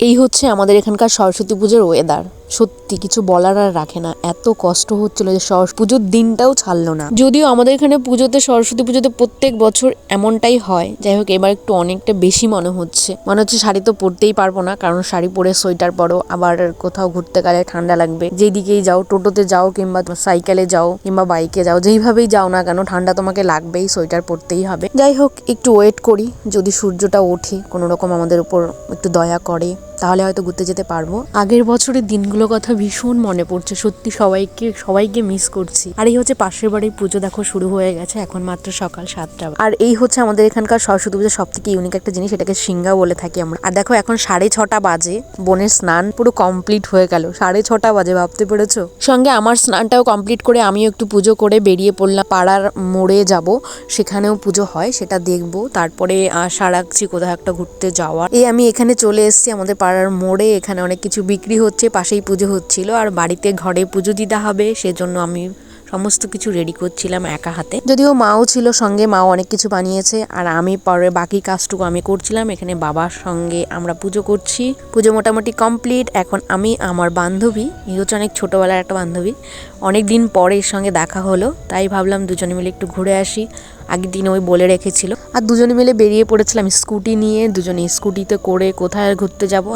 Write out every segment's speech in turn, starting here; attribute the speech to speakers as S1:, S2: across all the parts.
S1: এই হচ্ছে আমাদের এখানকার সরস্বতী পুজোর ওয়েদার। সত্যি কিছু বলার আর রাখে না, এত কষ্ট হচ্ছিল যে সরস্বতী পুজোর দিনটাও ছাড়লো না। যদিও আমাদের এখানে পুজোতে, সরস্বতী পুজোতে প্রত্যেক বছর এমনটাই হয়। যাই হোক, এবার একটু অনেকটা বেশি মনে হচ্ছে শাড়ি তো পরতেই পারবো না, কারণ শাড়ি পরে সোয়েটার পরো, আবার কোথাও ঘুরতে গেলে ঠান্ডা লাগবে। যেদিকেই যাও, টোটোতে যাও কিংবা সাইকেলে যাও কিংবা বাইকে যাও, যেইভাবেই যাও না কেন ঠান্ডা তোমাকে লাগবেই, সোয়েটার পরতেই হবে। যাই হোক, একটু ওয়েট করি, যদি সূর্যটা ওঠে কোনো রকম আমাদের উপর একটু দয়া করে, তাহলে হয়তো ঘুরতে যেতে পারবো। আগের বছরের দিনগুলোর কথা ভীষণ মনে পড়ছে, সত্যি সবাইকে মিস করছি। আর এই হচ্ছে পাশের বাড়ির পুজো, দেখো শুরু হয়ে গেছে, এখন মাত্র সকাল 7টা। আর এই হচ্ছে আমাদের এখানকার সরস্বতী পুজো সব থেকে ইউনিক একটা জিনিস, এটাকে সিংহা বলে থাকি আমরা। আর দেখো এখন 6:30 বাজে, বোনের স্নান পুরো কমপ্লিট হয়ে গেল। 6:30 বাজে, ভাবতে পেরেছো? সঙ্গে আমার স্নানটাও কমপ্লিট করে আমিও একটু পুজো করে বেরিয়ে পড়লাম। পাড়ার মোড়ে যাব, সেখানেও পুজো হয়, সেটা দেখবো। তারপরে আশা রাখছি কোথাও একটা ঘুরতে যাওয়ার। আমি এখানে চলে এসেছি আমাদের পাড়ার মোড়ে, এখানে অনেক কিছু বিক্রি হচ্ছে, পাশেই পুজো হচ্ছিল। আর বাড়িতে ঘরে পুজো দিতে হবে, সেজন্য আমি সমস্ত কিছু রেডি করছিলাম একা হাতে। যদিও মাও ছিল সঙ্গে, মাও অনেক কিছু বানিয়েছে, আর আমি পরে বাকি কাজটুকু আমি করছিলাম। এখানে বাবার সঙ্গে আমরা পুজো করছি। পুজো মোটামুটি কমপ্লিট। এখন আমি আমার বান্ধবী, এই হচ্ছে অনেক ছোটবেলার একটা বান্ধবী, অনেক দিন পরে এর সঙ্গে দেখা হলো, তাই ভাবলাম দুজনে মিলে একটু ঘুরে আসি। আগের দিন ওই বলে রেখেছিল, আর দুজনে মিলে বেরিয়ে পড়েছিলাম স্কুটি নিয়ে। দুজনে স্কুটিতে করে কোথায় ঘুরতে যাব,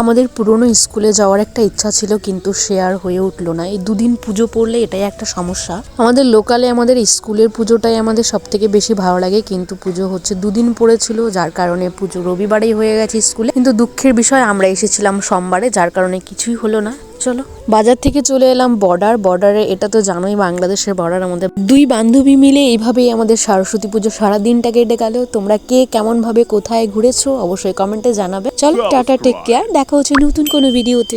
S1: আমাদের পুরনো স্কুলে যাওয়ার একটা ইচ্ছা ছিল, কিন্তু সে আর হয়ে উঠলো না। এই দুদিন পুজো পড়লে এটাই একটা সমস্যা। আমাদের লোকালে আমাদের স্কুলের পুজোটাই আমাদের সব থেকে বেশি ভালো লাগে, কিন্তু পুজো হচ্ছে দুদিন পড়েছিল, যার কারণে পুজো রবিবারেই হয়ে গেছে স্কুলে। কিন্তু দুঃখের বিষয় আমরা এসেছিলাম সোমবারে, যার কারণে কিছুই হলো না। চলো, বাজার থেকে চলে এলাম বর্ডারে। এটা তো জানোই বাংলাদেশের বর্ডার। আমাদের দুই বান্ধবী মিলে এইভাবেই আমাদের সরস্বতী পুজো সারা দিনটা কেটে গেল। তোমরা কে কেমন ভাবে কোথায় ঘুরেছো অবশ্যই কমেন্টে জানাবে। চলো, টাটা, টেক কেয়ার, দেখা হচ্ছে নতুন কোনো ভিডিওতে।